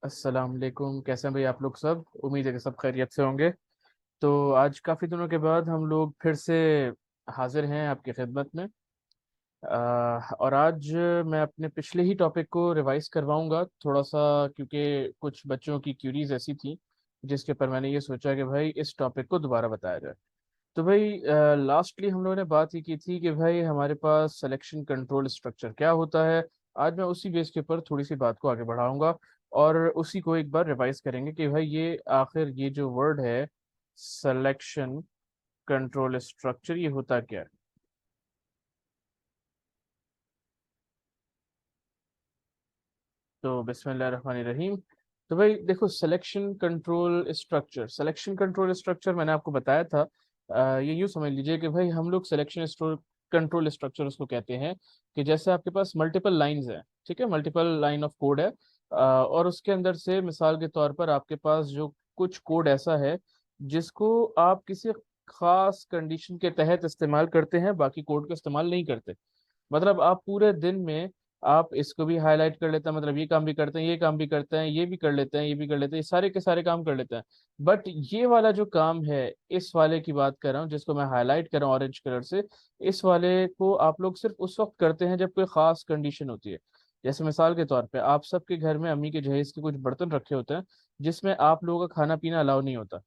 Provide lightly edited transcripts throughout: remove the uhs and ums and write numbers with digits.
अस्सलाम वालेकुम। कैसे हैं भाई आप लोग? सब उम्मीद है कि सब खैरियत से होंगे। तो आज काफ़ी दिनों के बाद हम लोग फिर से हाजिर हैं आपकी खिदमत में। और आज मैं अपने पिछले ही टॉपिक को रिवाइज करवाऊंगा थोड़ा सा, क्योंकि कुछ बच्चों की क्यूरीज ऐसी थी जिसके पर मैंने ये सोचा कि भाई इस टॉपिक को दोबारा बताया जाए। तो भाई लास्टली हम लोगों ने बात ये की थी कि भाई हमारे पास सिलेक्शन कंट्रोल स्ट्रक्चर क्या होता है। आज मैं उसी बेस के ऊपर थोड़ी सी बात को आगे बढ़ाऊंगा और उसी को एक बार रिवाइज करेंगे कि भाई ये आखिर ये जो वर्ड है सिलेक्शन कंट्रोल स्ट्रक्चर ये होता क्या है। तो बिस्मिल्लाहिर्रहमानिर्रहीम। तो भाई देखो, सिलेक्शन कंट्रोल स्ट्रक्चर मैंने आपको बताया था। ये यूँ समझ लीजिए कि भाई हम लोग सिलेक्शन कंट्रोल स्ट्रक्चर उसको कहते हैं कि जैसे आपके पास मल्टीपल लाइंस हैं, ठीक है, मल्टीपल लाइन ऑफ कोड है। और उसके अंदर से मिसाल के तौर पर आपके पास जो कुछ कोड ऐसा है जिसको आप किसी खास कंडीशन के तहत इस्तेमाल करते हैं, बाकी कोड को इस्तेमाल नहीं करते। मतलब आप पूरे दिन में आप इसको भी हाईलाइट कर लेते हैं, मतलब ये काम भी करते हैं, ये काम भी करते हैं, ये भी कर लेते हैं, ये भी कर लेते हैं, ये सारे के सारे काम कर लेते हैं। बट ये वाला जो काम है, इस वाले की बात कर रहा हूँ जिसको मैं हाईलाइट कर रहा हूँ ऑरेंज कलर से, इस वाले को आप लोग सिर्फ उस वक्त करते हैं जब कोई खास कंडीशन होती है। जैसे मिसाल के तौर पे आप सबके घर में अम्मी के जहेज के कुछ बर्तन रखे होते हैं जिसमें आप लोगों का खाना पीना अलाउ नहीं होता,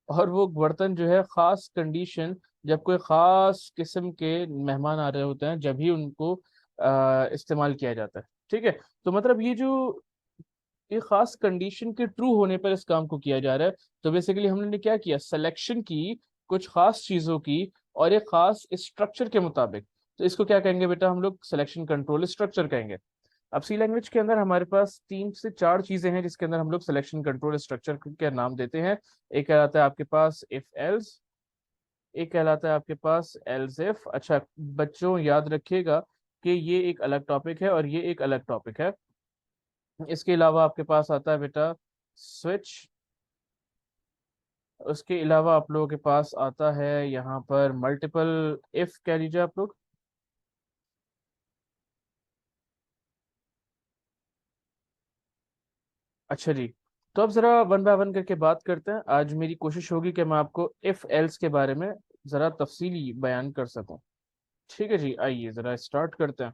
और वो बर्तन जो है खास कंडीशन, जब कोई खास किस्म के मेहमान आ रहे होते हैं जब ही उनको इस्तेमाल किया जाता है। ठीक है। तो मतलब ये जो ये खास कंडीशन के ट्रू होने पर इस काम को किया जा रहा है। तो बेसिकली हमने क्या किया, सिलेक्शन की कुछ खास चीजों की और एक खास स्ट्रक्चर के मुताबिक। तो इसको क्या कहेंगे बेटा, हम लोग सिलेक्शन कंट्रोल स्ट्रक्चर कहेंगे। अब सी लैंग्वेज के अंदर हमारे पास 3 से 4 चीजें हैं जिसके अंदर हम लोग सिलेक्शन कंट्रोल स्ट्रक्चर के नाम देते हैं। एक कहलाता है आपके पास इफ एल्स, एक कहलाता है आपके पास एल्स इफ। अच्छा बच्चों याद रखिएगा कि ये एक अलग टॉपिक है और ये एक अलग टॉपिक है। इसके अलावा आपके पास आता है बेटा स्विच। उसके अलावा आप लोगों के पास आता है यहाँ पर मल्टीपल इफ कह लीजिए आप लोग। अच्छा जी। तो अब जरा वन बाय वन करके बात करते हैं। आज मेरी कोशिश होगी कि मैं आपको इफ एल्स के बारे में जरा तफसीली बयान कर सकूं। ठीक है जी, आइए जरा स्टार्ट करते हैं।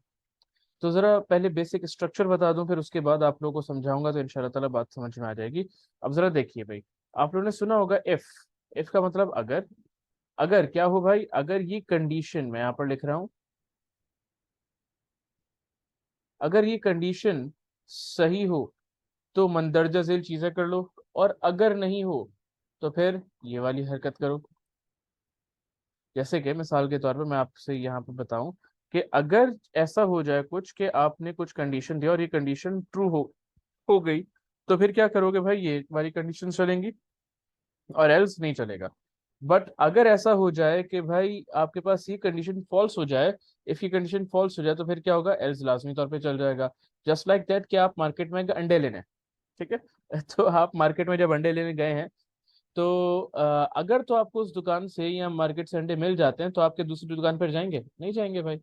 तो जरा पहले बेसिक स्ट्रक्चर बता दूं, फिर उसके बाद आप लोगों को समझाऊंगा तो इंशाल्लाह ताला बात समझ में आ जाएगी। अब जरा देखिए भाई, आप लोगों ने सुना होगा इफ। इफ का मतलब अगर। अगर क्या हो भाई, अगर ये कंडीशन मैं यहाँ पर लिख रहा हूँ, अगर ये कंडीशन सही हो तो मंदरजा झेल चीजें कर लो, और अगर नहीं हो तो फिर ये वाली हरकत करो। जैसे कि मिसाल के तौर पर मैं आपसे यहाँ पे बताऊं कि अगर ऐसा हो जाए कुछ कि आपने कुछ कंडीशन दिया और ये कंडीशन ट्रू हो गई, तो फिर क्या करोगे भाई, ये वाली कंडीशन चलेंगी और एल्स नहीं चलेगा। बट अगर ऐसा हो जाए कि भाई आपके पास ये कंडीशन फॉल्स हो जाए, इफ ये कंडीशन फॉल्स हो जाए, तो फिर क्या होगा, एल्स लाजमी तौर पे चल जाएगा। जस्ट लाइक दैट कि आप मार्केट में अंडे लेने, ठीक है तो आप मार्केट में जब अंडे लेने गए हैं, तो अगर तो आपको उस दुकान से या मार्केट से अंडे मिल जाते हैं तो आपके दूसरी दुकान पर जाएंगे, नहीं जाएंगे भाई।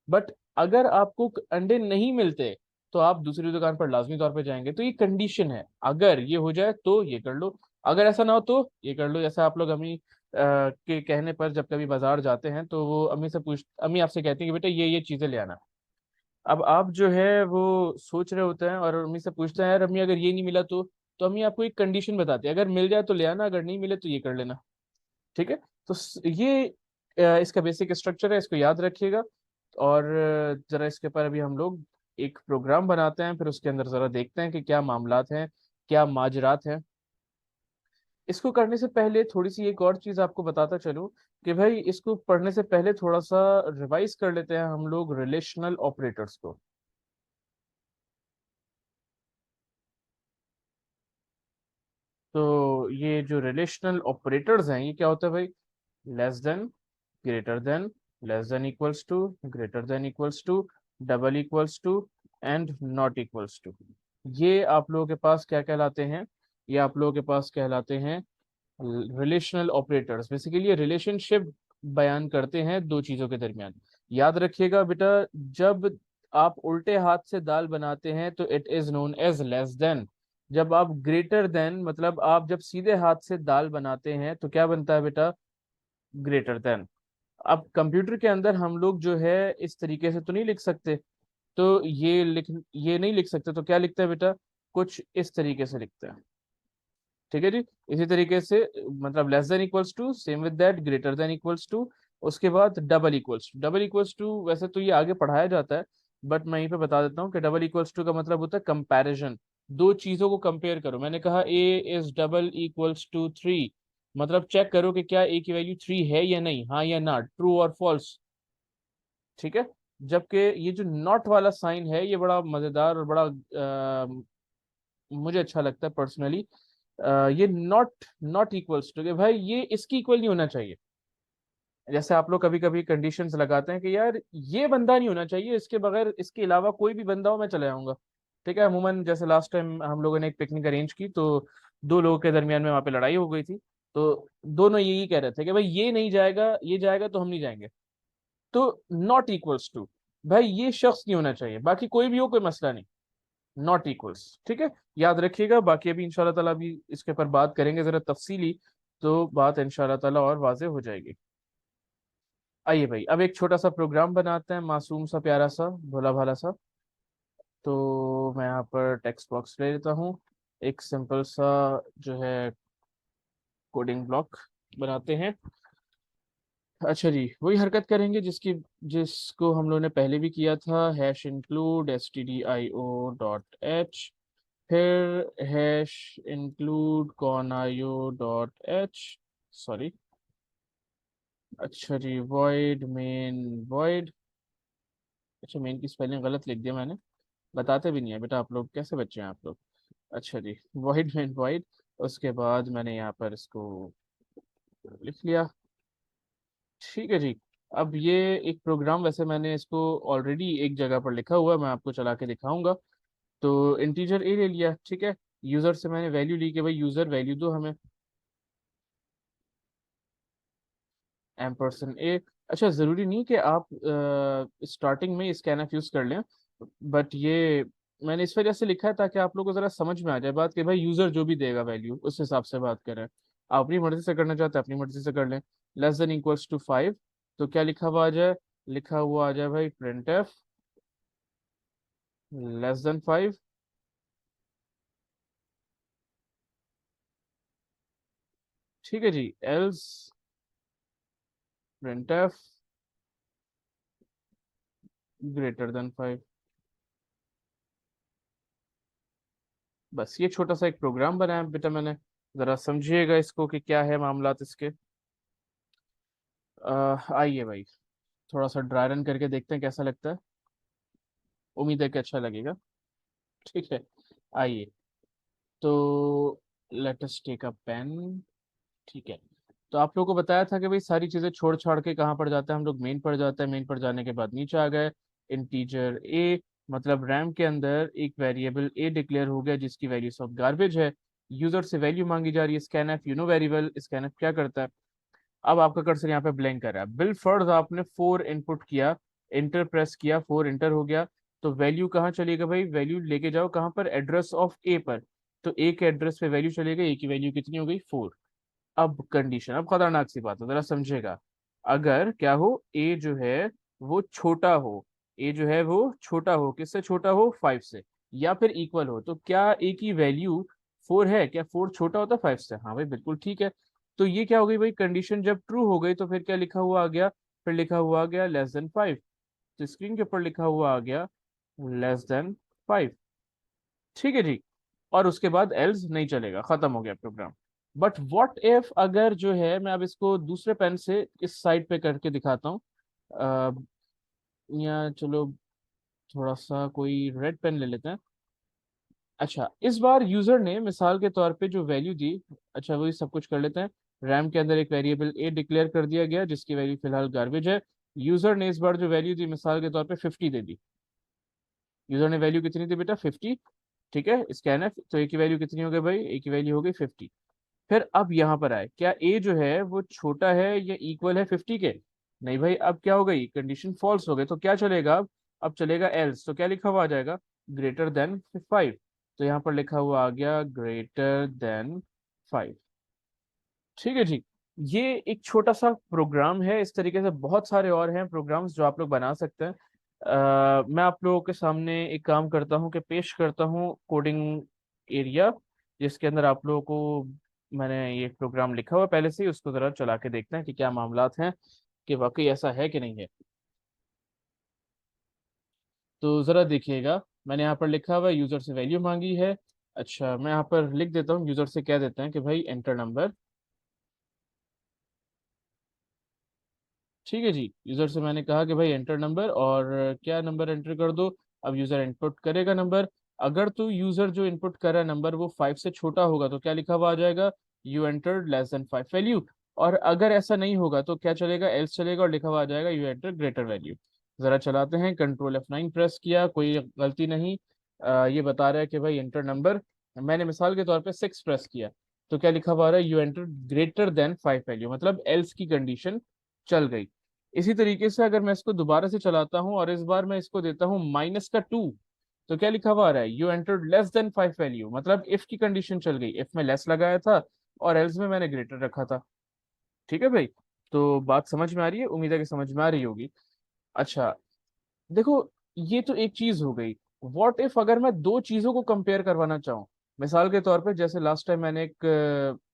बट अगर आपको अंडे नहीं मिलते तो आप दूसरी दुकान पर लाजमी तौर पे जाएंगे। तो ये कंडीशन है, अगर ये हो जाए तो ये कर लो, अगर ऐसा ना हो तो ये कर लो। जैसे आप लोग अम्मी के कहने पर जब कभी बाजार जाते हैं तो वो अम्मी आपसे कहती है कि बेटा ये चीजें ले आना। अब आप जो है वो सोच रहे होते हैं और अम्मी से पूछते हैं, यार अम्मी अगर ये नहीं मिला तो अम्मी आपको एक कंडीशन बताती है, अगर मिल जाए तो ले आना, अगर नहीं मिले तो ये कर लेना। ठीक है। तो ये इसका बेसिक स्ट्रक्चर है, इसको याद रखिएगा। और जरा इसके ऊपर अभी हम लोग एक प्रोग्राम बनाते हैं, फिर उसके अंदर जरा देखते हैं कि क्या मामलात हैं, क्या माजरात हैं। इसको करने से पहले थोड़ी सी एक और चीज आपको बताता चलूं कि भाई इसको पढ़ने से पहले थोड़ा सा रिवाइज कर लेते हैं हम लोग रिलेशनल ऑपरेटर्स को। तो ये जो रिलेशनल ऑपरेटर्स हैं ये क्या होता है भाई, less than, greater than, less than equals to, greater than equals to, double equals to, and not equals to. ये आप लोगों के पास क्या कहलाते हैं, ये आप लोगों के पास कहलाते हैं रिलेशनल ऑपरेटर्स। बेसिकली ये रिलेशनशिप बयान करते हैं दो चीजों के दरमियान। याद रखिएगा बेटा, जब आप उल्टे हाथ से दाल बनाते हैं तो it is known as less than, जब आप ग्रेटर देन, मतलब आप जब सीधे हाथ से दाल बनाते हैं तो क्या बनता है बेटा, ग्रेटर देन। अब कंप्यूटर के अंदर हम लोग जो है इस तरीके से तो नहीं लिख सकते, तो ये नहीं लिख सकते, तो क्या लिखता है बेटा, कुछ इस तरीके से लिखता है। ठीक है जी। इसी तरीके से मतलब less than equals to, same with that, greater than equals to, उसके बाद double equals to. Double equals to वैसे तो ये आगे पढ़ाया जाता है, बट मैं यहीं पे बता देता हूँ कि डबल इक्वल्स टू का मतलब होता है कंपैरिजन। दो चीजों को कंपेयर करो। मैंने कहा A is double equals to three, मतलब चेक करो कि क्या ए की वैल्यू थ्री है या नहीं, हाँ या ना, ट्रू और फॉल्स। ठीक है। जबकि ये जो नॉट वाला साइन है ये बड़ा मजेदार और बड़ा मुझे अच्छा लगता है पर्सनली। ये नॉट नॉट इक्वल्स टू, कि भाई ये इसकी इक्वल नहीं होना चाहिए। जैसे आप लोग कभी कभी कंडीशंस लगाते हैं कि यार ये बंदा नहीं होना चाहिए, इसके बगैर इसके अलावा कोई भी बंदा हो मैं चले जाऊंगा। ठीक है। अमूमन जैसे लास्ट टाइम हम लोगों ने एक पिकनिक अरेंज की, तो दो लोगों के दरमियान में वहाँ पे लड़ाई हो गई थी। तो दोनों यही कह रहे थे कि भाई ये नहीं जाएगा, ये जाएगा तो हम नहीं जाएंगे। तो नॉट इक्वल्स टू, भाई ये शख्स नहीं होना चाहिए, बाकी कोई भी हो कोई मसला नहीं, नॉट इक्वल्स। ठीक है। याद रखिएगा। बाकी अभी इंशाल्लाह ताला अभी इसके ऊपर बात करेंगे जरा तफसीली, तो बात इंशाल्लाह ताला और वाजे हो जाएगी। आइए भाई, अब एक छोटा सा प्रोग्राम बनाते हैं, मासूम सा, प्यारा सा, भोला भाला सा। तो मैं यहाँ पर टेक्स्ट बॉक्स ले लेता हूँ, एक सिंपल सा जो है कोडिंग ब्लॉक बनाते हैं। अच्छा जी, वही हरकत करेंगे जिसको हम लोगों ने पहले भी किया था, हैश इंक्लूड stdio.h, फिर हैश इंक्लूड conio.h, सॉरी, अच्छा जी, void main void, अच्छा मेन की स्पेलिंग गलत लिख दिया मैंने, बताते भी नहीं है बेटा, आप लोग कैसे बच्चे हैं आप लोग। अच्छा जी, void main void, उसके बाद मैंने यहाँ पर इसको लिख लिया। ठीक है जी। अब ये एक प्रोग्राम, वैसे मैंने इसको ऑलरेडी एक जगह पर लिखा हुआ है, मैं आपको चला के दिखाऊंगा। तो इंटीजर ए ले लिया, ठीक है। यूजर से मैंने वैल्यू ली कि भाई यूजर वैल्यू दो हमें, एम ए। अच्छा, ज़रूरी नहीं कि आप स्टार्टिंग में स्कैनफ यूज़ कर लें, बट ये मैंने इस वजह से लिखा है ताकि आप लोगों को ज़रा समझ में आ जाए बात, कि भाई यूज़र जो भी देगा वैल्यू उस हिसाब से बात करें। आप अपनी मर्ज़ी से करना चाहते हैं अपनी मर्ज़ी से कर लें। Less than equals to five, तो क्या लिखा हुआ आ जाए, लिखा हुआ आ जाए भाई print F less than five. ठीक है जी। Else print F greater than five. बस ये छोटा सा एक प्रोग्राम बनाया बेटा मैंने, ज़रा समझिएगा इसको कि क्या है मामलात इसके। आइए भाई, थोड़ा सा ड्राई रन करके देखते हैं कैसा लगता है। उम्मीद है कि अच्छा लगेगा। ठीक है। आइए, तो let us take a pen. ठीक है। तो आप लोगों को बताया था कि भाई सारी चीज़ें छोड़ छाड़ के कहाँ पर जाते हैं हम लोग, मेन पर जाते हैं। मेन पर जाने के बाद नीचे आ गए, इंटीजर ए, मतलब रैम के अंदर एक वेरिएबल ए डिक्लेयर हो गया जिसकी वैल्यू ऑफ गार्बेज है। यूजर से वैल्यू मांगी जा रही है, scanf, you know variable scanf क्या करता है। अब आपका कर्सर यहाँ पे ब्लैंक कर रहा है। बिल फर्ज आपने फोर इनपुट किया, इंटर प्रेस किया, फोर इंटर हो गया, तो वैल्यू कहाँ चलेगा भाई, वैल्यू लेके जाओ कहाँ पर, एड्रेस ऑफ ए पर। तो ए के एड्रेस पे वैल्यू चलेगा, ए की वैल्यू कितनी हो गई, फोर। अब कंडीशन, अब खतरनाक सी बात है, जरा समझेगा। अगर क्या हो, ए जो है वो छोटा हो, ए जो है वो छोटा हो, किससे छोटा हो, फाइव से, या फिर इक्वल हो, तो क्या ए की वैल्यू फोर है, क्या फोर छोटा होता है फाइव से, हाँ भाई बिल्कुल ठीक है। तो ये क्या हो गई भाई, कंडीशन जब ट्रू हो गई तो फिर क्या लिखा हुआ आ गया, फिर लिखा हुआ आ गया लेस देन फाइव। तो स्क्रीन के ऊपर लिखा हुआ आ गया लेस देन फाइव। ठीक है जी। और उसके बाद एल्स नहीं चलेगा, खत्म हो गया प्रोग्राम। बट व्हाट इफ, अगर जो है मैं अब इसको दूसरे पेन से इस साइड पे करके दिखाता हूँ, अ, या चलो थोड़ा सा कोई रेड पेन ले लेते हैं। अच्छा, इस बार यूजर ने मिसाल के तौर पे जो वैल्यू दी, अच्छा वही सब कुछ कर लेते हैं। रैम के अंदर एक वेरिएबल ए डिक्लेयर कर दिया गया जिसकी वैल्यू फिलहाल गार्बेज है। यूजर ने इस बार जो वैल्यू दी मिसाल के तौर पे 50 दे दी। यूजर ने वैल्यू कितनी दी बेटा, 50। ठीक है, स्कैन है, तो ए की वैल्यू कितनी हो गई भाई, ए की वैल्यू हो गई 50। फिर अब यहाँ पर आए, क्या ए जो है वो छोटा है या इक्वल है 50 के, नहीं भाई, अब क्या हो गई, कंडीशन फॉल्स हो गई, तो क्या चलेगा अब चलेगा एल्स, तो क्या लिखा हुआ आ जाएगा, ग्रेटर देन फाइव। तो यहाँ पर लिखा हुआ आ गया ग्रेटर देन 5। ठीक है जी। ये एक छोटा सा प्रोग्राम है। इस तरीके से बहुत सारे और हैं प्रोग्राम्स जो आप लोग बना सकते हैं। मैं आप लोगों के सामने एक काम करता हूँ कि पेश करता हूँ कोडिंग एरिया, जिसके अंदर आप लोगों को मैंने ये प्रोग्राम लिखा हुआ है पहले से ही। उसको ज़रा चला के देखते हैं कि क्या मामलात हैं, कि वाकई ऐसा है कि नहीं है। तो ज़रा देखिएगा, मैंने यहाँ पर लिखा हुआ है यूज़र से वैल्यू मांगी है। अच्छा, मैं यहाँ पर लिख देता हूँ, यूज़र से कह देते हैं कि भाई एंटर नंबर। ठीक है जी। यूज़र से मैंने कहा कि भाई एंटर नंबर, और क्या नंबर एंटर कर दो। अब यूज़र इनपुट करेगा नंबर। अगर तो यूज़र जो इनपुट कर रहा है नंबर वो 5 से छोटा होगा तो क्या लिखा हुआ आ जाएगा, you entered less than 5 value. और अगर ऐसा नहीं होगा तो क्या चलेगा, एल्स चलेगा, और लिखा हुआ आ जाएगा यू एंटर ग्रेटर वैल्यू। ज़रा चलाते हैं, कंट्रोल F9 प्रेस किया, कोई गलती नहीं। ये बता रहा है कि भाई एंटर नंबर। मैंने मिसाल के तौर पे 6 प्रेस किया, तो क्या लिखा हुआ आ रहा है, you enter greater than 5 value, मतलब एल्स की कंडीशन चल गई। इसी तरीके से अगर मैं इसको दोबारा से चलाता हूं और इस बार मैं इसको देता हूं -2, तो क्या लिखा हुआ आ रहा है, you entered less than 5 value, मतलब इफ की कंडीशन चल गई। इफ में लेस लगाया था और एल्स में मैंने ग्रेटर रखा था। ठीक है भाई। तो बात समझ में आ रही है, उम्मीद है कि समझ में आ रही होगी। अच्छा, देखो, ये तो एक चीज हो गई। व्हाट इफ अगर मैं दो चीजों को कंपेयर करवाना चाहूँ। मिसाल के तौर पे जैसे लास्ट टाइम मैंने एक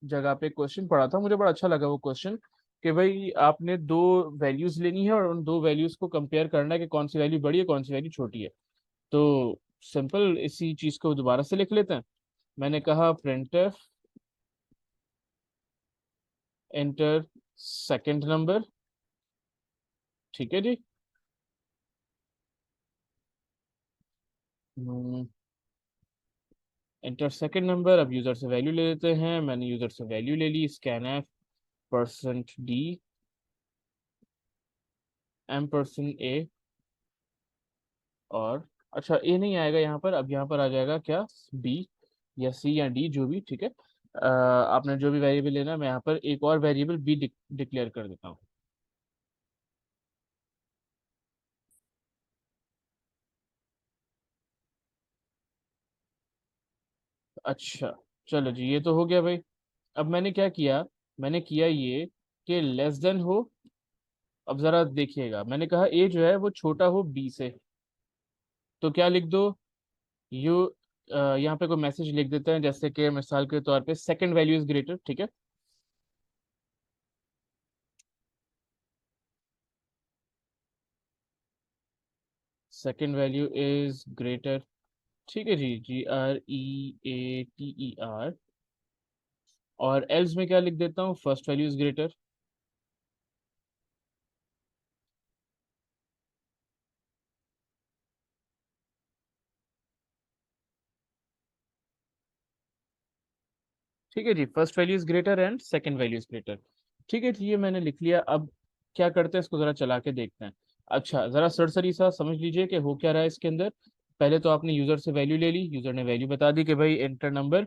जगह पे क्वेश्चन पढ़ा था, मुझे बड़ा अच्छा लगा वो क्वेश्चन, कि भाई आपने दो वैल्यूज लेनी है और उन दो वैल्यूज को कंपेयर करना है कि कौन सी वैल्यू बड़ी है कौन सी वैल्यू छोटी है। तो सिंपल इसी चीज को दोबारा से लिख लेते हैं। मैंने कहा printf एंटर सेकंड नंबर। ठीक है जी। Enter second number. अब यूजर से वैल्यू ले लेते हैं। मैंने यूजर से वैल्यू ले ली, स्कैन %d %a। और अच्छा, ए नहीं आएगा यहाँ पर, अब यहाँ पर आ जाएगा क्या, बी या सी या डी, जो भी। ठीक है। आपने जो भी वेरिएबल लेना, मैं यहाँ पर एक और वेरिएबल बी डिक्लेयर कर देता हूँ। अच्छा, चलो जी, ये तो हो गया भाई। अब मैंने क्या किया, मैंने किया ये कि लेस देन हो। अब जरा देखिएगा, मैंने कहा ए जो है वो छोटा हो बी से, तो क्या लिख दो, यू यहाँ पे कोई मैसेज लिख देते हैं, जैसे कि मिसाल के तौर पे सेकंड वैल्यू इज ग्रेटर। ठीक है। Second value is greater. ठीक है जी, GREATER। और एल्स में क्या लिख देता हूँ, फर्स्ट वैल्यू इज ग्रेटर। ठीक है जी, first value is greater and second value is greater. ठीक है जी, ये मैंने लिख लिया। अब क्या करते हैं, इसको जरा चला के देखते हैं। अच्छा, जरा सरसरी सा समझ लीजिए कि हो क्या रहा है इसके अंदर। पहले तो आपने यूजर से वैल्यू ले ली, यूजर ने वैल्यू बता दी कि भाई एंटर नंबर,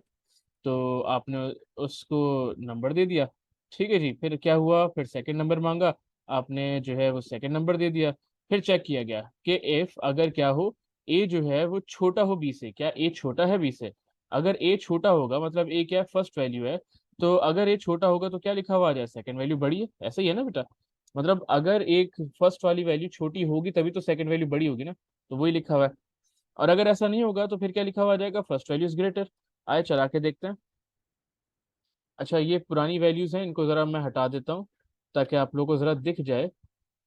तो आपने उसको नंबर दे दिया। ठीक है जी। फिर क्या हुआ, फिर सेकंड नंबर मांगा, आपने जो है वो सेकंड नंबर दे दिया। फिर चेक किया गया कि इफ अगर क्या हो, ए जो है वो छोटा हो बी से, क्या ए छोटा है बी से। अगर ए छोटा होगा मतलब ए क्या है, फर्स्ट वैल्यू है। तो अगर ए छोटा होगा तो क्या लिखा हुआ आ जाए, सेकंड वैल्यू बड़ी है। ऐसा ही है ना बेटा। मतलब अगर एक फर्स्ट वाली वैल्यू छोटी होगी तभी तो सेकंड वैल्यू बड़ी होगी ना। तो वही लिखा हुआ है। और अगर ऐसा नहीं होगा तो फिर क्या लिखा हुआ आ जाएगा, फर्स्ट वैल्यू इज ग्रेटर। आए चला के देखते हैं। अच्छा, ये पुरानी वैल्यूज़ हैं, इनको ज़रा मैं हटा देता हूँ ताकि आप लोगों को ज़रा दिख जाए।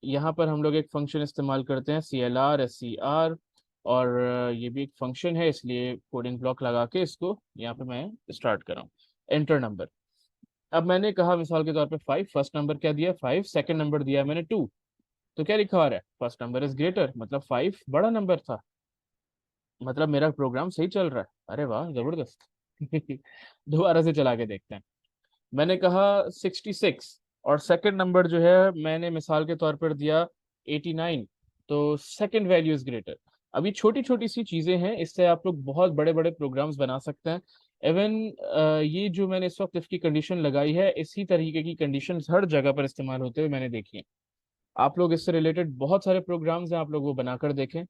यहाँ पर हम लोग एक फंक्शन इस्तेमाल करते हैं, CLR SCR। और ये भी एक फंक्शन है, इसलिए कोडिंग ब्लॉक लगा के इसको यहाँ पे मैं स्टार्ट कर रहा हूँ। Enter number. अब मैंने कहा मिसाल के तौर पे 5, फर्स्ट नंबर क्या दिया 5, सेकंड नंबर दिया मैंने 2। तो क्या लिखा आ रहा है, फर्स्ट नंबर इज ग्रेटर, मतलब 5 बड़ा नंबर था। मतलब मेरा प्रोग्राम सही चल रहा है। अरे वाह, जबरदस्त। दोबारा से चला के देखते हैं। मैंने कहा 66, और सेकंड नंबर जो है मैंने मिसाल के तौर पर दिया 89। तो सेकंड वैल्यू इज ग्रेटर। अभी छोटी छोटी सी चीज़ें हैं, इससे आप लोग बहुत बड़े बड़े प्रोग्राम्स बना सकते हैं। इवन ये जो मैंने इस वक्त इसकी कंडीशन लगाई है, इसी तरीके की कंडीशंस हर जगह पर इस्तेमाल होते हुए मैंने देखी हैं। आप लोग इससे रिलेटेड बहुत सारे प्रोग्राम्स हैं, आप लोग वो बनाकर देखें।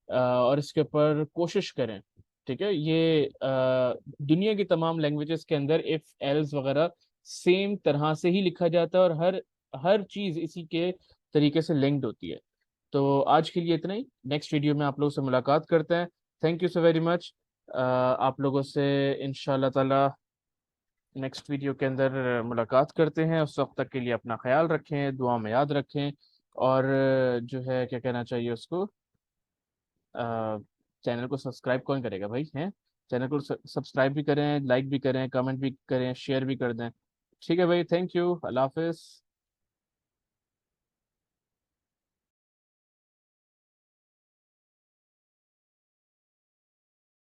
और इसके ऊपर कोशिश करें ठीक है, ये दुनिया की तमाम लैंग्वेजेस के अंदर इफ एल्स वगैरह सेम तरह से ही लिखा जाता है, और हर हर चीज इसी के तरीके से लिंक्ड होती है। तो आज के लिए इतना ही, नेक्स्ट वीडियो में आप लोगों से मुलाकात करते हैं। Thank you so very much. आप लोगों से इंशाल्लाह ताला नेक्स्ट वीडियो के अंदर मुलाकात करते हैं। उस वक्त तक के लिए अपना ख्याल रखें, दुआ में याद रखें, और जो है क्या कहना चाहिए उसको, चैनल को सब्सक्राइब कौन करेगा भाई, हैं? चैनल को सब्सक्राइब भी करें, लाइक भी करें, कमेंट भी करें, शेयर भी कर दें। ठीक है भाई, थैंक यू, अल्लाह हाफिज़।